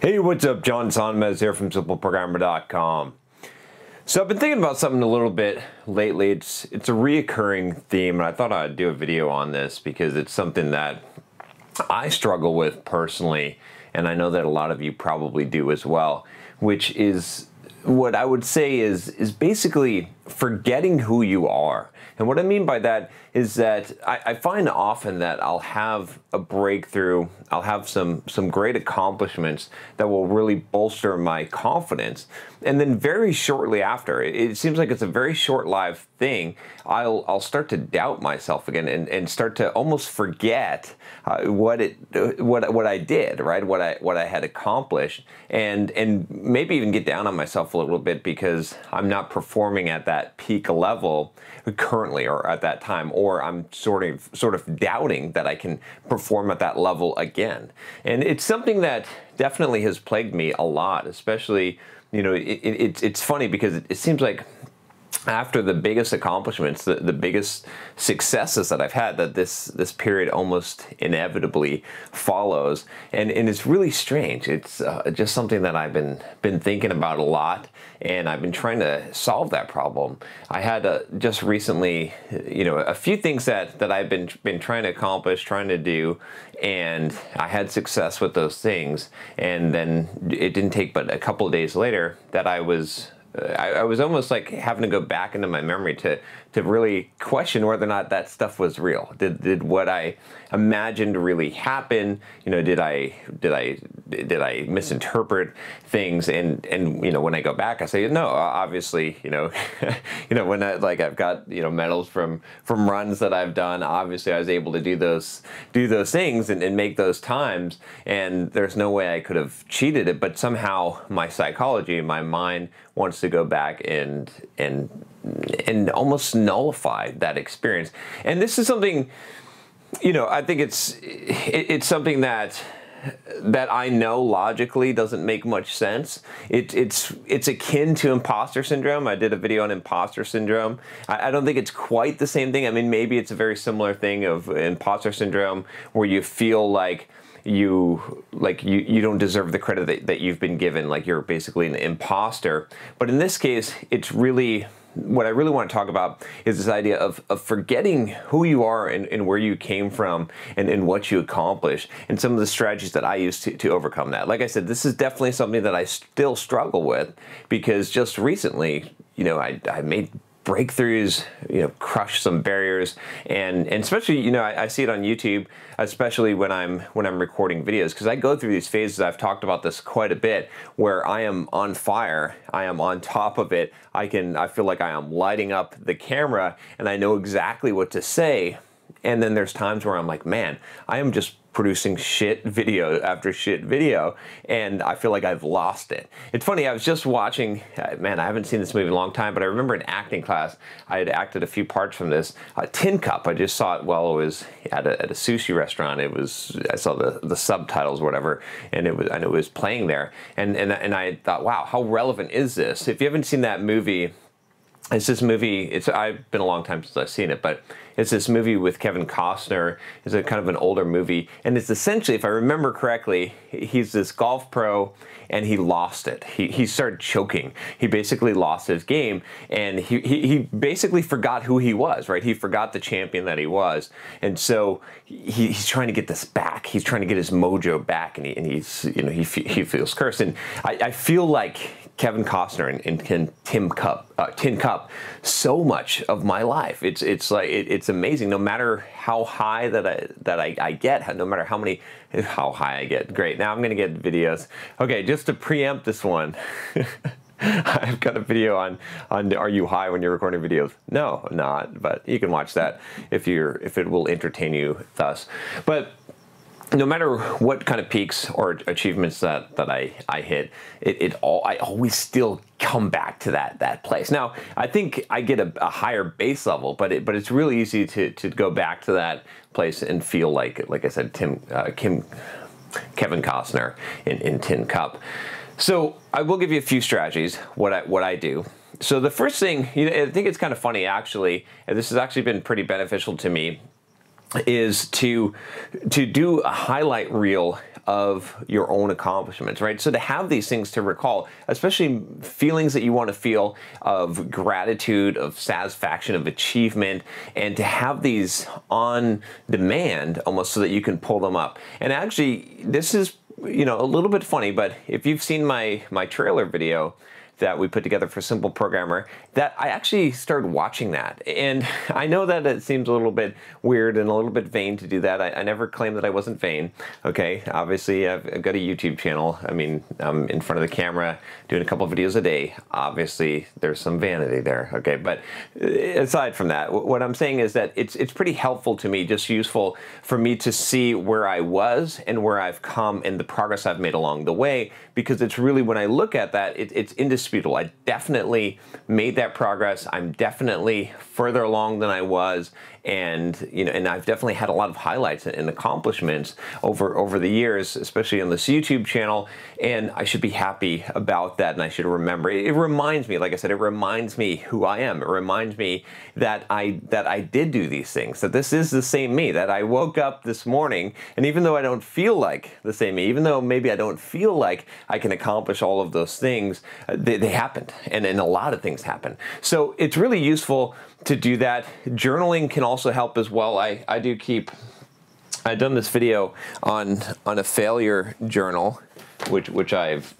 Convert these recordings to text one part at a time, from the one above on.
Hey, what's up? John Sonmez here from simpleprogrammer.com. So I've been thinking about something a little bit lately. It's a reoccurring theme, and I thought I'd do a video on this because it's something that I struggle with personally, and I know that a lot of you probably do as well, which is what I would say is basically forgetting who you are. And what I mean by that is that I find often that I'll have a breakthrough, I'll have some great accomplishments that will really bolster my confidence. And then very shortly after, it seems like it's a very short-lived thing, I'll start to doubt myself again and start to almost forget what I did, right? What I had accomplished, and maybe even get down on myself a little bit because I'm not performing at that peak level currently or at that time, or I'm sort of doubting that I can perform at that level again. And it's something that definitely has plagued me a lot, especially, you know, it's funny because it seems like after the biggest accomplishments, the biggest successes that I've had, that this period almost inevitably follows, and it's really strange. It's just something that I've been thinking about a lot, and I've been trying to solve that problem. I had just recently, you know, a few things that I've been trying to accomplish, trying to do, and I had success with those things, and then it didn't take but a couple of days later that I was almost like having to go back into my memory to really question whether or not that stuff was real. Did what I imagined really happen? You know, did I misinterpret things? And you know, when I go back, I say no. Obviously, you know, when I've got, you know, medals from runs that I've done. Obviously, I was able to do those things and make those times. And there's no way I could have cheated it. But somehow my psychology, my mind wants to go back and almost nullify that experience. And this is something, you know, I think it's something that I know logically doesn't make much sense. It's akin to imposter syndrome. I did a video on imposter syndrome. I don't think it's quite the same thing. I mean, maybe it's a very similar thing of imposter syndrome where you feel like you don't deserve the credit that you've been given, like you're basically an imposter. But in this case, it's really, what I really want to talk about is this idea of forgetting who you are and where you came from and what you accomplished, and some of the strategies that I use to overcome that. Like I said, this is definitely something that I still struggle with because just recently, you know, I made breakthroughs, you know, crush some barriers, and especially, you know, I see it on YouTube, especially when I'm recording videos, because I go through these phases. I've talked about this quite a bit, where I am on fire, I am on top of it. I feel like I am lighting up the camera, and I know exactly what to say. And then there's times where I'm like, man, I am just producing shit video after shit video, and I feel like I've lost it. It's funny, I was just watching, man, I haven't seen this movie in a long time, but I remember in acting class, I had acted a few parts from this. Tin Cup, I just saw it while it was at a sushi restaurant. I saw the subtitles or whatever, and I know it was playing there, and I thought, wow, how relevant is this? If you haven't seen that movie, it's this movie, I've been a long time since I've seen it, but it's this movie with Kevin Costner. It's a kind of an older movie, and it's essentially, if I remember correctly, he's this golf pro, and he lost it. He started choking. He basically lost his game, and he basically forgot who he was, right? He forgot the champion that he was, and so he's trying to get this back. He's trying to get his mojo back, and he's, you know, he feels cursed, and I feel like Kevin Costner and Tin Cup so much of my life. It's like it's amazing. No matter how high that I get, no matter how high I get. Great. Now I'm gonna get videos. Okay, just to preempt this one. I've got a video on are you high when you're recording videos? No, I'm not. But you can watch that if it will entertain you thus. But no matter what kind of peaks or achievements that I hit, I always still come back to that place. Now, I think I get a higher base level, but it's really easy to go back to that place and feel like I said, Kevin Costner in Tin Cup. So I will give you a few strategies, what I do. So the first thing, you know, I think it's kind of funny actually, and this has actually been pretty beneficial to me, is to do a highlight reel of your own accomplishments, right? So to have these things to recall, especially feelings that you want to feel of gratitude, of satisfaction, of achievement, and to have these on demand almost so that you can pull them up. And actually, this is, a little bit funny, but if you've seen my trailer video that we put together for Simple Programmer, that I actually started watching that. And I know that it seems a little bit weird and a little bit vain to do that. I never claimed that I wasn't vain, okay? Obviously, I've got a YouTube channel. I mean, I'm in front of the camera doing a couple of videos a day. Obviously, there's some vanity there, okay? But aside from that, what I'm saying is that it's pretty helpful to me, just useful for me to see where I was and where I've come and the progress I've made along the way, because it's really, when I look at that, it's indisputable. I definitely made that progress. I'm definitely further along than I was, and and I've definitely had a lot of highlights and accomplishments over the years, especially on this YouTube channel, and I should be happy about that, and I should remember. It reminds me, like I said, it reminds me who I am. It reminds me that I did do these things, that this is the same me, that I woke up this morning, and even though I don't feel like the same me, even though maybe I don't feel like I can accomplish all of those things, they happened, and a lot of things happen. So it's really useful to do that. Journaling can also help as well. I've done this video on a failure journal, which I've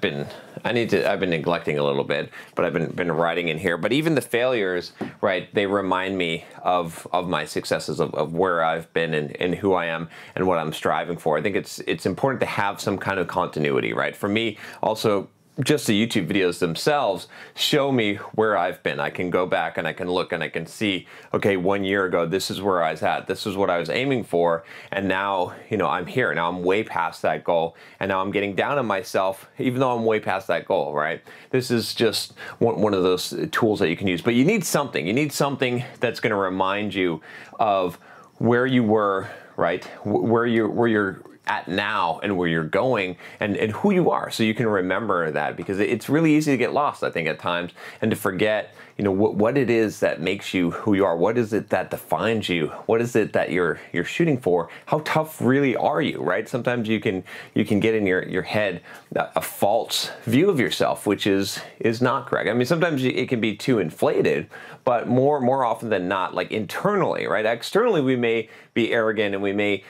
been neglecting a little bit, but I've been writing in here. But even the failures, right, they remind me of my successes, of where I've been and who I am and what I'm striving for. I think it's important to have some kind of continuity, right? For me, also, just the YouTube videos themselves show me where I've been. I can go back and I can look and I can see, okay, 1 year ago, this is where I was at. This is what I was aiming for. And now, I'm here. Now I'm way past that goal. And now I'm getting down on myself, even though I'm way past that goal, right? This is just one of those tools that you can use. But you need something. You need something that's going to remind you of where you were, right? Where you're at now and where you're going and who you are, so you can remember that, because it's really easy to get lost, I think, at times, and to forget what it is that makes you who you are. What is it that defines you? What is it that you're shooting for? How tough really are you, right? Sometimes you can get in your head a false view of yourself, which is not correct. I mean, sometimes it can be too inflated, but more often than not, like internally, right? Externally, we may be arrogant and we may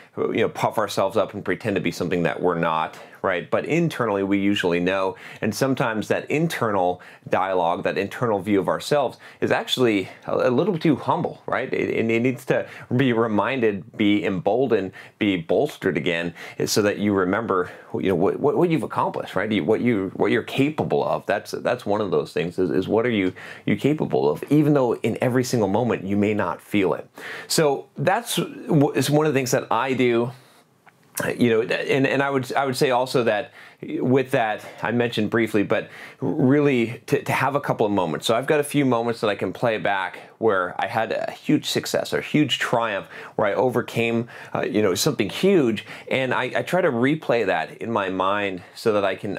puff ourselves up and pretend to be something that we're not, right? But internally, we usually know. And sometimes that internal dialogue, that internal view of ourselves is actually a little too humble, right? It needs to be reminded, be emboldened, be bolstered again, so that you remember, what you've accomplished, right? What you're capable of. That's one of those things, is what are you capable of, even though in every single moment you may not feel it. So that's one of the things that I do. And I would say also that with that, I mentioned briefly, but really to have a couple of moments. So I've got a few moments that I can play back where I had a huge success or huge triumph, where I overcame, something huge, and I try to replay that in my mind so that I can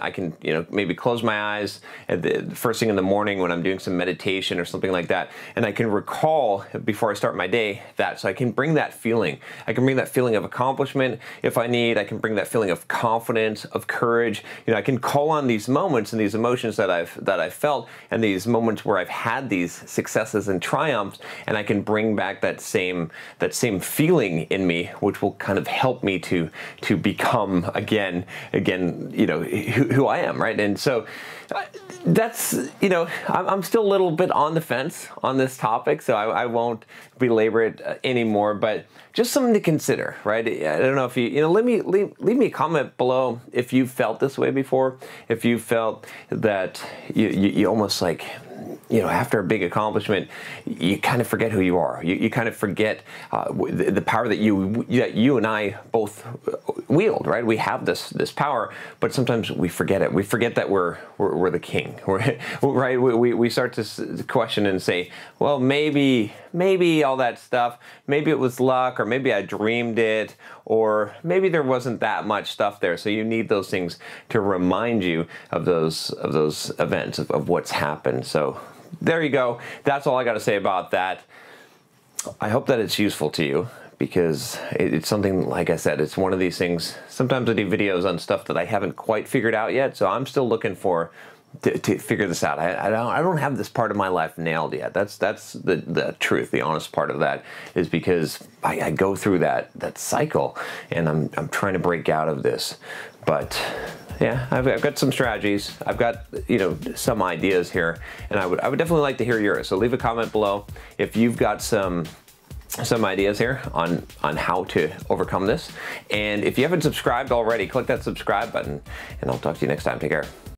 maybe close my eyes at the first thing in the morning when I'm doing some meditation or something like that, and I can recall before I start my day that, so I can bring that feeling. I can bring that feeling of accomplishment if I need. I can bring that feeling of confidence, of courage. I can call on these moments and these emotions that I've felt, and these moments where I've had these successes and triumphs, and I can bring back that same feeling in me, which will kind of help me to become again, who I am, right? And so that's, I'm still a little bit on the fence on this topic, so I won't belabor it anymore, but just something to consider, right? I don't know if leave me a comment below if you've felt this way before, if you felt that you almost like, after a big accomplishment, you kind of forget who you are. You kind of forget the power that you and I both wield, right? We have this power, but sometimes we forget it. We forget that we're the king, right? We start to question and say, well, maybe all that stuff, maybe it was luck, or maybe I dreamed it, or maybe there wasn't that much stuff there. So you need those things to remind you of those events, of what's happened. So there you go. That's all I got to say about that. I hope that it's useful to you. because it's something, like I said, it's one of these things. Sometimes I do videos on stuff that I haven't quite figured out yet, so I'm still looking to figure this out. I don't have this part of my life nailed yet. That's the truth. The honest part of that is because I go through that cycle, and I'm trying to break out of this. But yeah, I've got some strategies. I've got, some ideas here, and I would definitely like to hear yours. So leave a comment below if you've got some ideas here on how to overcome this. And if you haven't subscribed already, click that subscribe button, and I'll talk to you next time. Take care.